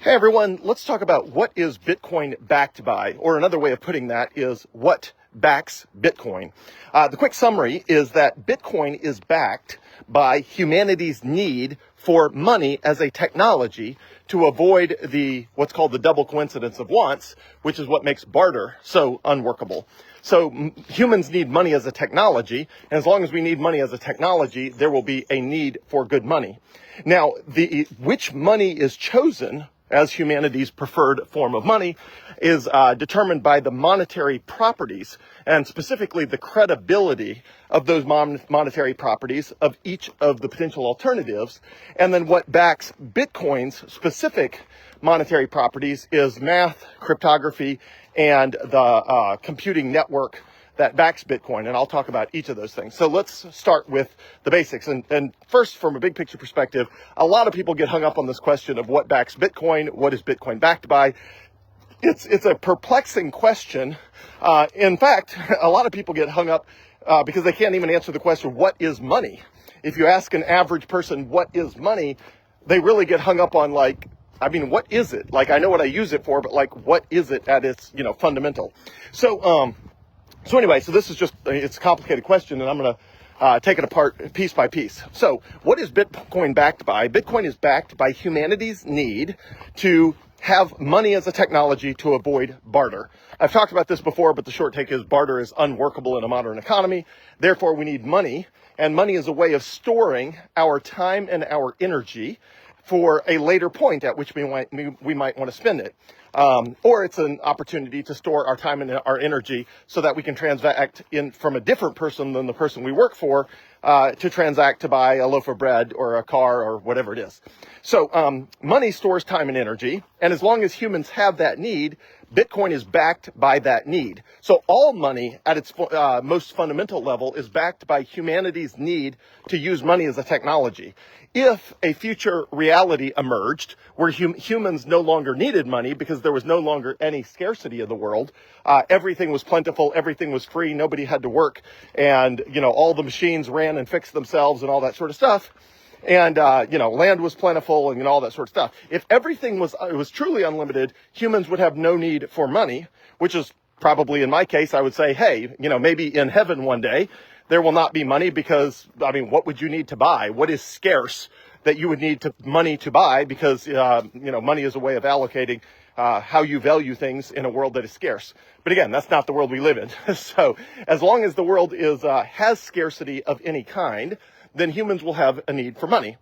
Hey everyone, let's talk about what is Bitcoin backed by, or another way of putting that is what backs Bitcoin. The quick summary is that Bitcoin is backed by humanity's need for money as a technology to avoid what's called the double coincidence of wants, which is what makes barter so unworkable. So humans need money as a technology, and as long as we need money as a technology, there will be a need for good money. Now, which money is chosen as humanity's preferred form of money is determined by the monetary properties, and specifically the credibility of those monetary properties of each of the potential alternatives. And then what backs Bitcoin's specific monetary properties is math, cryptography, and the computing network that backs Bitcoin, and I'll talk about each of those things. So let's start with the basics. And first, from a big picture perspective, a lot of people get hung up on this question of what backs Bitcoin, what is Bitcoin backed by? It's a perplexing question. In fact, a lot of people get hung up because they can't even answer the question, what is money? If you ask an average person, what is money? They really get hung up on what is it? I know what I use it for, but what is it at its, fundamental? So anyway, this is it's a complicated question, and I'm going to take it apart piece by piece. So what is Bitcoin backed by? Bitcoin is backed by humanity's need to have money as a technology to avoid barter. I've talked about this before, but the short take is barter is unworkable in a modern economy. Therefore, we need money, and money is a way of storing our time and our energy for a later point at which we might want to spend it. Or it's an opportunity to store our time and our energy so that we can transact from a different person than the person we work for, to transact to buy a loaf of bread or a car or whatever it is. So money stores time and energy, and as long as humans have that need, Bitcoin is backed by that need. So all money at its most fundamental level is backed by humanity's need to use money as a technology. If a future reality emerged where humans no longer needed money because there was no longer any scarcity in the world, everything was plentiful, everything was free, nobody had to work, and all the machines ran and fixed themselves and all that sort of stuff, and land was plentiful and all that sort of stuff. If everything was truly unlimited, humans would have no need for money, which is probably, in my case, I would say, hey, maybe in heaven one day there will not be money because, what would you need to buy? What is scarce that you would need money to buy? Because, money is a way of allocating how you value things in a world that is scarce. But again, that's not the world we live in. So as long as the world has scarcity of any kind, then humans will have a need for money.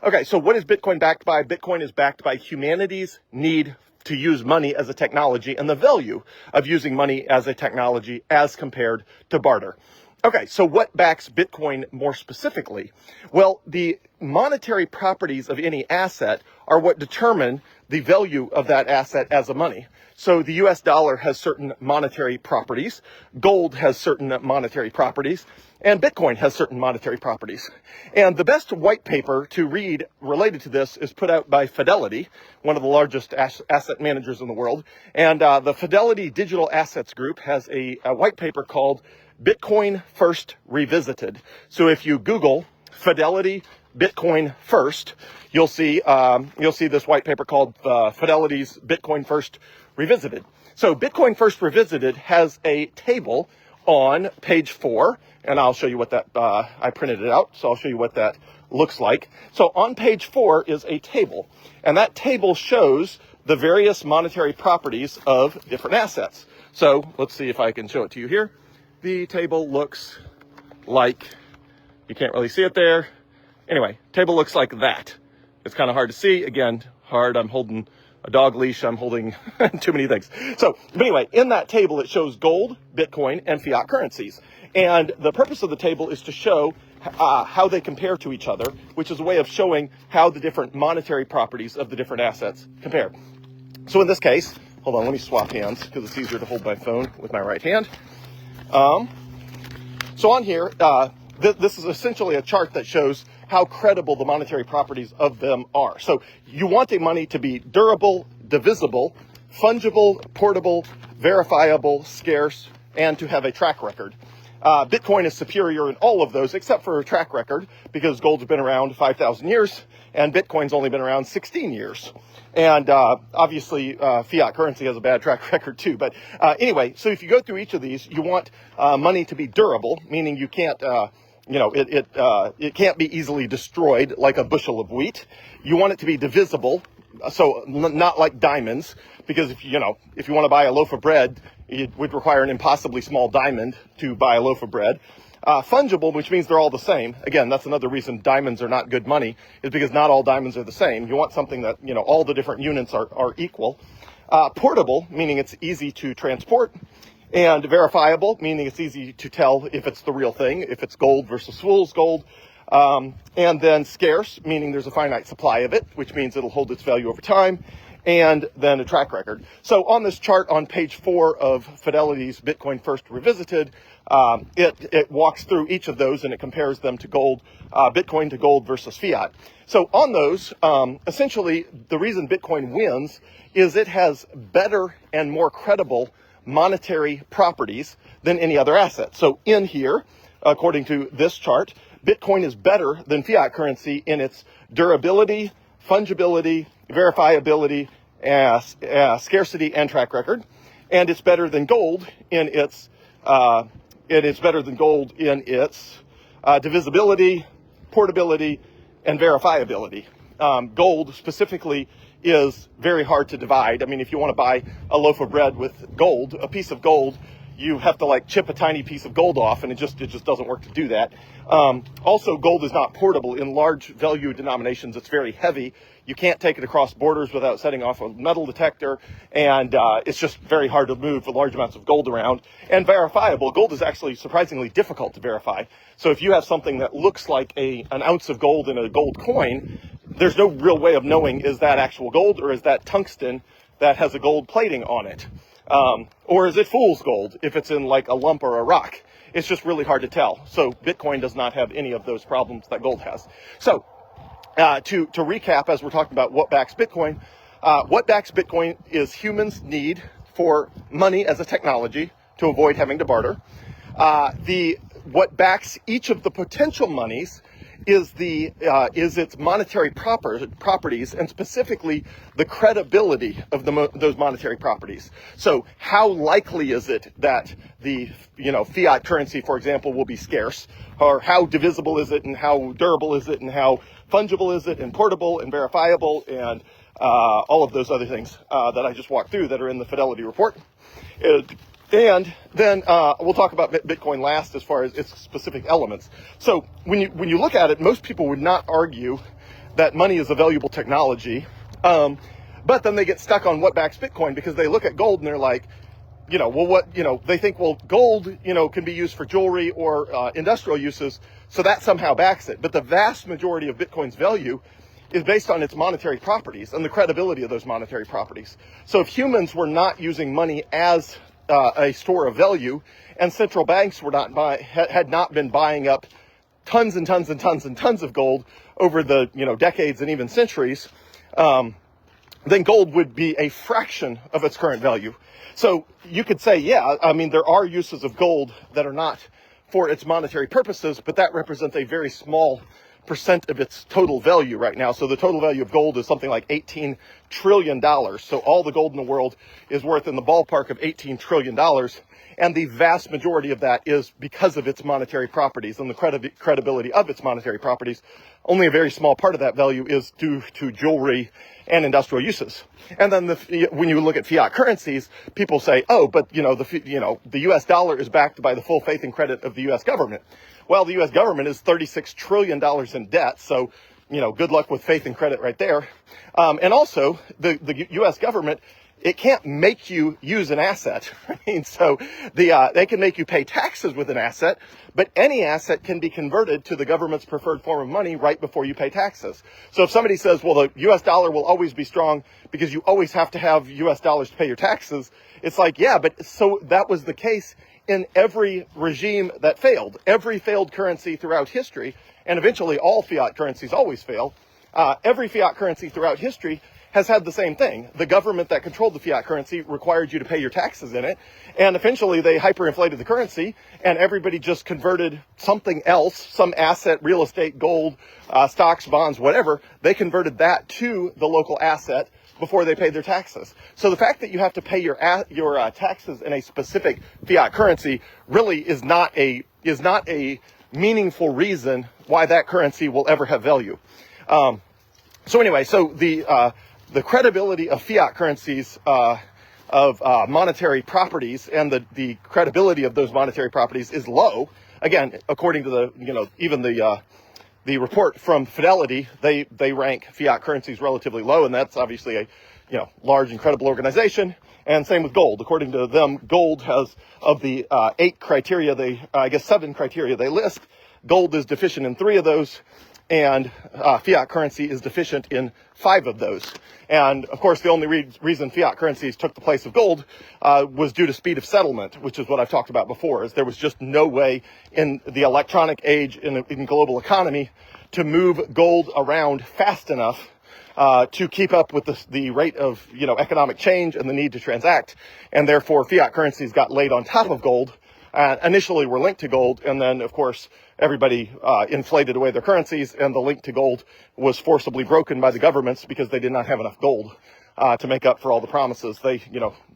Okay, so what is Bitcoin backed by? Bitcoin is backed by humanity's need to use money as a technology and the value of using money as a technology as compared to barter. Okay, so what backs Bitcoin more specifically? Well, the monetary properties of any asset are what determine the value of that asset as a money. So the US dollar has certain monetary properties, gold has certain monetary properties, and Bitcoin has certain monetary properties. And the best white paper to read related to this is put out by Fidelity, one of the largest asset managers in the world. And the Fidelity Digital Assets Group has a white paper called Bitcoin First Revisited. So if you Google Fidelity Bitcoin First, you'll see this white paper called Fidelity's Bitcoin First Revisited. So Bitcoin First Revisited has a table on page 4, and I'll show you what that, I printed it out, so I'll show you what that looks like. So on page 4 is a table, and that table shows the various monetary properties of different assets. So let's see if I can show it to you here. The table looks like, you can't really see it there. Anyway, table looks like that. It's kind of hard to see. Again, I'm holding a dog leash. I'm holding too many things. So, but anyway, in that table, it shows gold, Bitcoin, and fiat currencies. And the purpose of the table is to show how they compare to each other, which is a way of showing how the different monetary properties of the different assets compare. So in this case, hold on, let me swap hands because it's easier to hold my phone with my right hand. So on here, this is essentially a chart that shows how credible the monetary properties of them are. So you want a money to be durable, divisible, fungible, portable, verifiable, scarce, and to have a track record. Bitcoin is superior in all of those except for a track record, because gold's been around 5,000 years and Bitcoin's only been around 16 years. And obviously, fiat currency has a bad track record too. But anyway, so if you go through each of these, you want money to be durable, meaning you can't, it can't be easily destroyed like a bushel of wheat. You want it to be divisible, so not like diamonds, because if you want to buy a loaf of bread, it would require an impossibly small diamond to buy a loaf of bread. Fungible, which means they're all the same. Again, that's another reason diamonds are not good money, is because not all diamonds are the same. You want something that, all the different units are equal. Portable, meaning it's easy to transport. And verifiable, meaning it's easy to tell if it's the real thing, if it's gold versus fool's gold. And then scarce, meaning there's a finite supply of it, which means it'll hold its value over time. And then a track record. So on this chart on page 4 of Fidelity's Bitcoin First Revisited, it walks through each of those and it compares them to gold, Bitcoin to gold versus fiat. So on those, essentially the reason Bitcoin wins is it has better and more credible monetary properties than any other asset. So in here, according to this chart, Bitcoin is better than fiat currency in its durability, fungibility, verifiability, scarcity, and track record, and it's better than gold in its divisibility, portability, and verifiability. Gold specifically is very hard to divide. I mean, if you want to buy a loaf of bread with gold, a piece of gold, you have to chip a tiny piece of gold off, and it just doesn't work to do that. Also, gold is not portable. In large value denominations, it's very heavy. You can't take it across borders without setting off a metal detector, and it's just very hard to move large amounts of gold around. And verifiable, gold is actually surprisingly difficult to verify. So if you have something that looks like an ounce of gold in a gold coin, there's no real way of knowing, is that actual gold or is that tungsten that has a gold plating on it? Or is it fool's gold if it's in a lump or a rock? It's just really hard to tell. So Bitcoin does not have any of those problems that gold has. So to recap, as we're talking about what backs Bitcoin is humans' need for money as a technology to avoid having to barter. What backs each of the potential monies is its monetary properties, and specifically the credibility of those monetary properties. So how likely is it that the fiat currency, for example, will be scarce, or how divisible is it, and how durable is it, and how fungible is it, and portable and verifiable, and all of those other things that I just walked through that are in the Fidelity report. And then we'll talk about Bitcoin last as far as its specific elements. So when you look at it, most people would not argue that money is a valuable technology, but then they get stuck on what backs Bitcoin, because they look at gold and they're like, they think, well, gold, can be used for jewelry or industrial uses, so that somehow backs it. But the vast majority of Bitcoin's value is based on its monetary properties and the credibility of those monetary properties. So if humans were not using money as a store of value, and central banks had not been buying up tons and tons and tons and tons of gold over the decades and even centuries, then gold would be a fraction of its current value. So you could say, yeah, I mean, there are uses of gold that are not for its monetary purposes, but that represents a very small percent of its total value right now. So the total value of gold is something like $18 trillion. So all the gold in the world is worth in the ballpark of $18 trillion. And the vast majority of that is because of its monetary properties and the credibility of its monetary properties. Only a very small part of that value is due to jewelry and industrial uses. And then when you look at fiat currencies, people say, oh, but the US dollar is backed by the full faith and credit of the US government. Well, the U.S. government is $36 trillion in debt, so, good luck with faith and credit right there. And also, the U.S. government, it can't make you use an asset. So they can make you pay taxes with an asset, but any asset can be converted to the government's preferred form of money right before you pay taxes. So if somebody says, well, the U.S. dollar will always be strong because you always have to have U.S. dollars to pay your taxes, it's like, yeah, but so that was the case in every regime that failed. Every failed currency throughout history, and eventually all fiat currencies always fail, Every fiat currency throughout history has had the same thing. The government that controlled the fiat currency required you to pay your taxes in it, and eventually they hyperinflated the currency, and everybody just converted something else, some asset, real estate, gold, stocks, bonds, whatever, they converted that to the local asset before they paid their taxes. So the fact that you have to pay your taxes in a specific fiat currency really is not a meaningful reason why that currency will ever have value. So anyway, so the credibility of fiat currencies, of monetary properties, and the credibility of those monetary properties is low. Again, according to even the report from Fidelity, they rank fiat currencies relatively low, and that's obviously a large and credible organization. And same with gold. According to them, gold has, of the 7 criteria they list, gold is deficient in 3 of those, and fiat currency is deficient in 5 of those. And of course, the only reason fiat currencies took the place of gold was due to speed of settlement, which is what I've talked about before, is there was just no way in the electronic age in global economy to move gold around fast enough to keep up with the rate of economic change and the need to transact. And therefore, fiat currencies got laid on top of gold. Initially were linked to gold, and then of course everybody inflated away their currencies, and the link to gold was forcibly broken by the governments because they did not have enough gold to make up for all the promises. They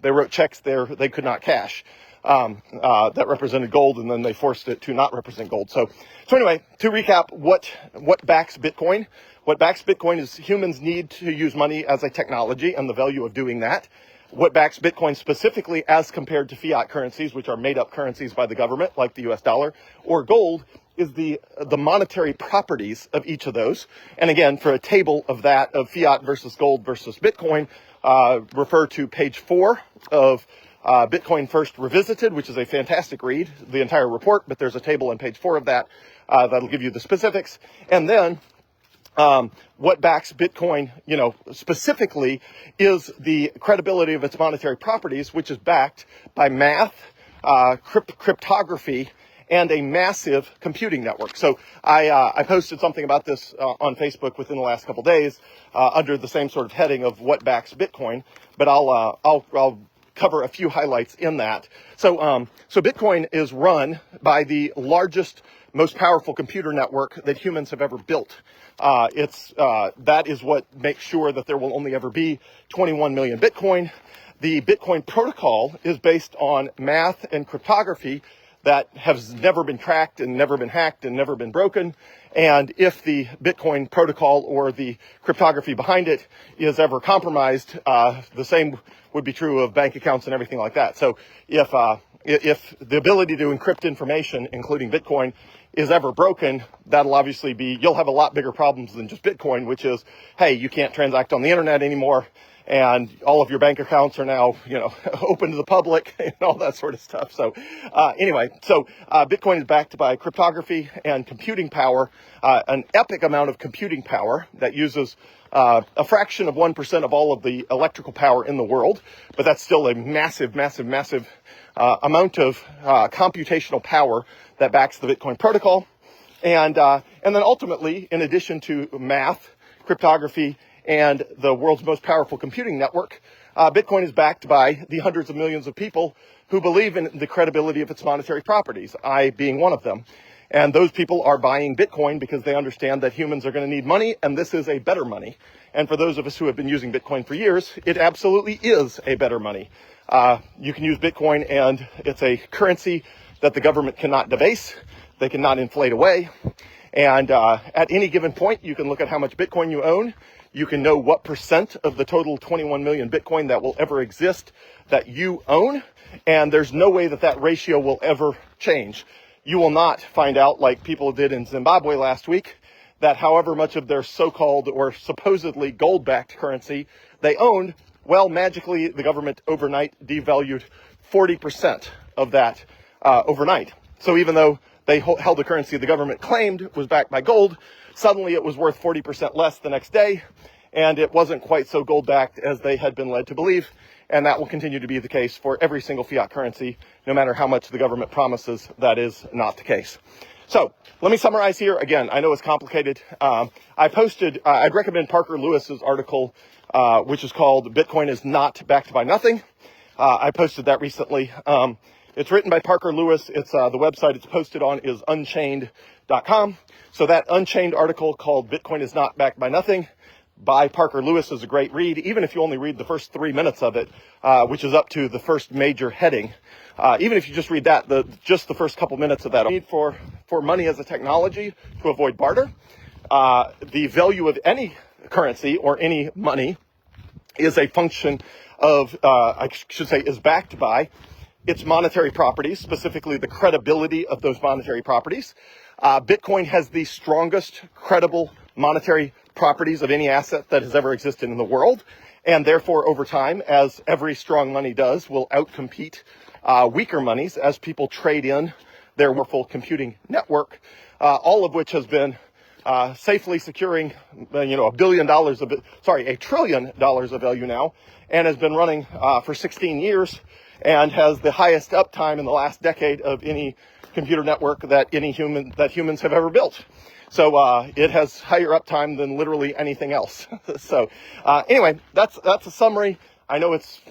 wrote checks there they could not cash that represented gold, and then they forced it to not represent gold. So anyway, to recap, what backs Bitcoin? What backs Bitcoin is humans need to use money as a technology and the value of doing that. What backs Bitcoin specifically as compared to fiat currencies, which are made up currencies by the government, like the US dollar, or gold, is the monetary properties of each of those. And again, for a table of that, of fiat versus gold versus Bitcoin, refer to page 4 of Bitcoin First Revisited, which is a fantastic read, the entire report, but there's a table on page 4 of that that'll give you the specifics. And then what backs Bitcoin, specifically is the credibility of its monetary properties, which is backed by math, cryptography, and a massive computing network. So I posted something about this on Facebook within the last couple days under the same sort of heading of what backs Bitcoin, but I'll cover a few highlights in that. So Bitcoin is run by the largest, most powerful computer network that humans have ever built. That is what makes sure that there will only ever be 21 million Bitcoin. The Bitcoin protocol is based on math and cryptography that has never been cracked and never been hacked and never been broken. And if the Bitcoin protocol or the cryptography behind it is ever compromised, the same would be true of bank accounts and everything like that. So if the ability to encrypt information, including Bitcoin, is ever broken, that'll obviously you'll have a lot bigger problems than just Bitcoin, which is, hey, you can't transact on the internet anymore, and all of your bank accounts are now, open to the public and all that sort of stuff. So anyway, Bitcoin is backed by cryptography and computing power, an epic amount of computing power that uses a fraction of 1% of all of the electrical power in the world, but that's still a massive, massive, massive amount of computational power that backs the Bitcoin protocol. And then ultimately, in addition to math, cryptography, and the world's most powerful computing network, Bitcoin is backed by the hundreds of millions of people who believe in the credibility of its monetary properties, I being one of them. And those people are buying Bitcoin because they understand that humans are going to need money, and this is a better money. And for those of us who have been using Bitcoin for years, it absolutely is a better money. You can use Bitcoin, and it's a currency that the government cannot debase, they cannot inflate away. And at any given point, you can look at how much Bitcoin you own. You can know what percent of the total 21 million Bitcoin that will ever exist that you own. And there's no way that ratio will ever change. You will not find out, like people did in Zimbabwe last week, that however much of their so-called or supposedly gold-backed currency they owned, well, magically the government overnight devalued 40% of that overnight. So even though they held a currency the government claimed was backed by gold, suddenly it was worth 40% less the next day, and it wasn't quite so gold-backed as they had been led to believe. And that will continue to be the case for every single fiat currency, no matter how much the government promises that is not the case. So let me summarize here. Again, I know it's complicated. I'd recommend Parker Lewis's article, which is called Bitcoin is Not Backed by Nothing. I posted that recently. It's written by Parker Lewis. It's the website it's posted on is unchained.com. So that Unchained article called Bitcoin is Not Backed by Nothing by Parker Lewis is a great read, even if you only read the first 3 minutes of it, which is up to the first major heading. Even if you just read that, just the first couple minutes of that. Need for money as a technology to avoid barter. The value of any currency or any money is a function of, I should say, is backed by its monetary properties, specifically the credibility of those monetary properties. Bitcoin has the strongest credible monetary properties of any asset that has ever existed in the world. And therefore, over time, as every strong money does, will outcompete weaker monies as people trade in their powerful computing network, all of which has been safely securing, $1 trillion of value now, and has been running for 16 years and has the highest uptime in the last decade of any computer network that humans have ever built. So it has higher uptime than literally anything else. So anyway, that's a summary. I know it's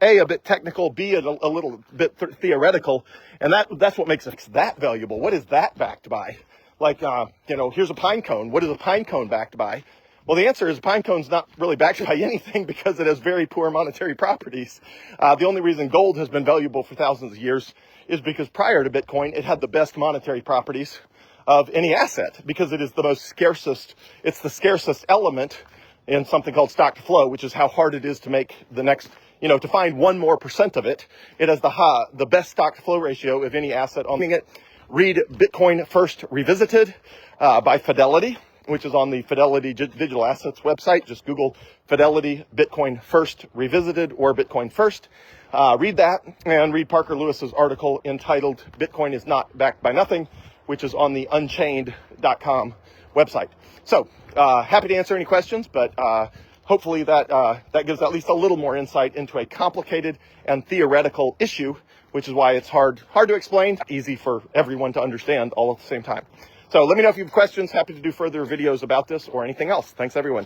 a bit technical, B a little bit theoretical, and that's what makes it that valuable. What is that backed by? Like here's a pine cone. What is a pine cone backed by? Well, the answer is a pine cone's not really backed by anything because it has very poor monetary properties. The only reason gold has been valuable for thousands of years is because prior to Bitcoin, it had the best monetary properties of any asset because it is the scarcest element in something called stock to flow, which is how hard it is to make the next, to find 1% of it. It has the best stock to flow ratio of any asset on it. Read Bitcoin First Revisited by Fidelity, which is on the Fidelity Digital Assets website. Just Google Fidelity Bitcoin First Revisited or Bitcoin First. Read that and read Parker Lewis's article entitled Bitcoin is Not Backed by Nothing, which is on the unchained.com website. So happy to answer any questions, but hopefully that gives at least a little more insight into a complicated and theoretical issue, which is why it's hard to explain, easy for everyone to understand all at the same time. So let me know if you have questions. Happy to do further videos about this or anything else. Thanks, everyone.